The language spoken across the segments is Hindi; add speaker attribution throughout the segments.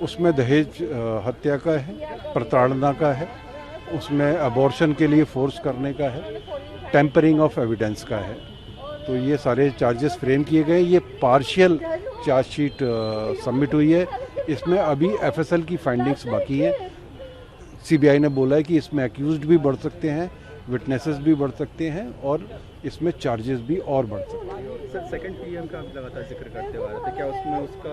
Speaker 1: उसमें दहेज हत्या का है, प्रताड़ना का है, उसमें अबॉर्शन के लिए फोर्स करने का है, टेम्परिंग ऑफ एविडेंस का है। तो ये सारे चार्जेस फ्रेम किए गए। ये पार्शियल चार्जशीट सबमिट हुई है। इसमें अभी एफएसएल की फाइंडिंग्स बाकी हैं। सीबीआई ने बोला है कि इसमें अक्यूज्ड भी बढ़ सकते हैं, विटनेसेस भी बढ़ सकते हैं और इसमें चार्जेस भी और बढ़ सकते हैं।
Speaker 2: सर, सेकंड पीएम का आप लगातार जिक्र करते हुए आ रहे थे, क्या उसमें उसका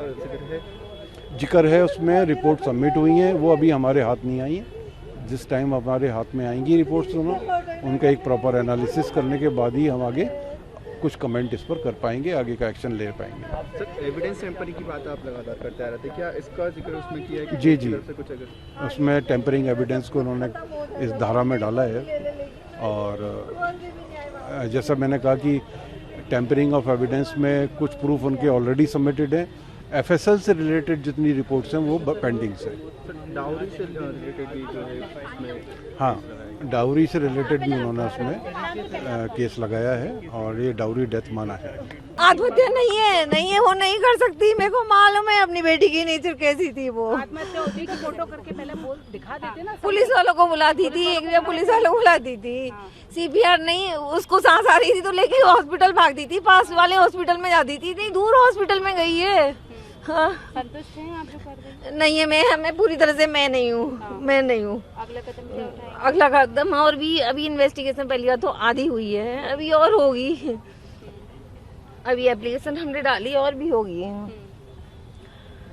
Speaker 1: जिक्र है? उसमें रिपोर्ट सबमिट हुई हैं, वो अभी हमारे हाथ नहीं आई हैं। जिस टाइम हमारे हाथ में आएंगी रिपोर्ट्स दोनों, उनका एक प्रॉपर एनालिसिस करने के बाद ही हम आगे कुछ कमेंट इस पर कर पाएंगे, आगे का एक्शन ले पाएंगे।
Speaker 2: सर, एविडेंस टेम्परिंग की बात आप लगातार करते आ रहे थे, क्या इसका जिक्र उसमें किया है कि
Speaker 1: जी
Speaker 2: से कुछ अगर
Speaker 1: उसमें टेम्परिंग एविडेंस को उन्होंने इस धारा में डाला है। और जैसा मैंने कहा कि टेम्परिंग ऑफ एविडेंस में कुछ प्रूफ उनके ऑलरेडी सबमिटेड हैं। एफएसएल से रिलेटेड जितनी रिपोर्ट्स हैं वो पेंडिंग से।
Speaker 2: डाउरी से रिलेटेड भी जो है उसमें,
Speaker 1: हाँ, डाउरी से रिलेटेड भी उन्होंने उसमें केस लगाया है और ये डाउरी डेथ माना है।
Speaker 3: आत्महत्या नहीं है, वो नहीं कर सकती। मेरे को मालूम है अपनी बेटी की नेचर कैसी थी। वो
Speaker 4: आत्महत्या होती है, फोटो करके पहले बोल दिखा देते ना।
Speaker 3: पुलिस वालों को बुलाती थी, एक बार पुलिस वालों को बुलाती थी। सीपीआर नहीं, उसको सांस आ रही थी तो लेके हॉस्पिटल भागती थी, पास वाले हॉस्पिटल में जाती थी। इतनी दूर हॉस्पिटल में गई है। हाँ,
Speaker 4: संतुष्ट हैं आप जो कर रहे हैं?
Speaker 3: नहीं है, मैं पूरी तरह से मैं नहीं हूँ।
Speaker 4: अगला कदम क्या उठाएंगे?
Speaker 3: अगला कदम और भी अभी इन्वेस्टिगेशन पहली बार तो आधी हुई है, अभी और होगी। अभी एप्लीकेशन हमने डाली और भी होगी।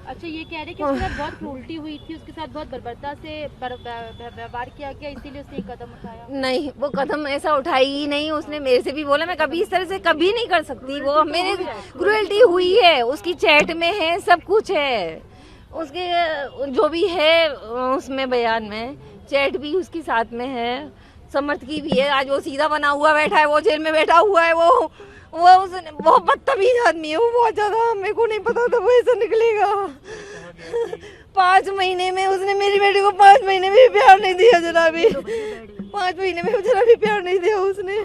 Speaker 4: अच्छा, ये कह रहे कि उसके साथ बहुत क्रूरटी हुई थी, उसके साथ बहुत बर्बरता से व्यवहार किया गया, इसीलिए उसने एक कदम उठाया।
Speaker 3: नहीं, वो कदम ऐसा उठाई ही नहीं। उसने मेरे से भी बोला मैं कभी इस तरह से कभी नहीं कर सकती। वो मेरे क्रूरल्टी हुई है, उसकी चैट में है, सब कुछ है उसके जो भी है उसमें बयान में, चैट भी उसके साथ में है, समर्थ की भी है। आज वो सीधा बना हुआ बैठा है, वो जेल में बैठा हुआ है। वो उसने बहुत बदतमीज आदमी है वो, बहुत ज्यादा। मेरे को नहीं पता था वो ऐसा निकलेगा। 5 महीने में उसने मेरी बेटी को 5 महीने में भी प्यार नहीं दिया, जरा भी 5 महीने में जरा भी प्यार नहीं दिया उसने।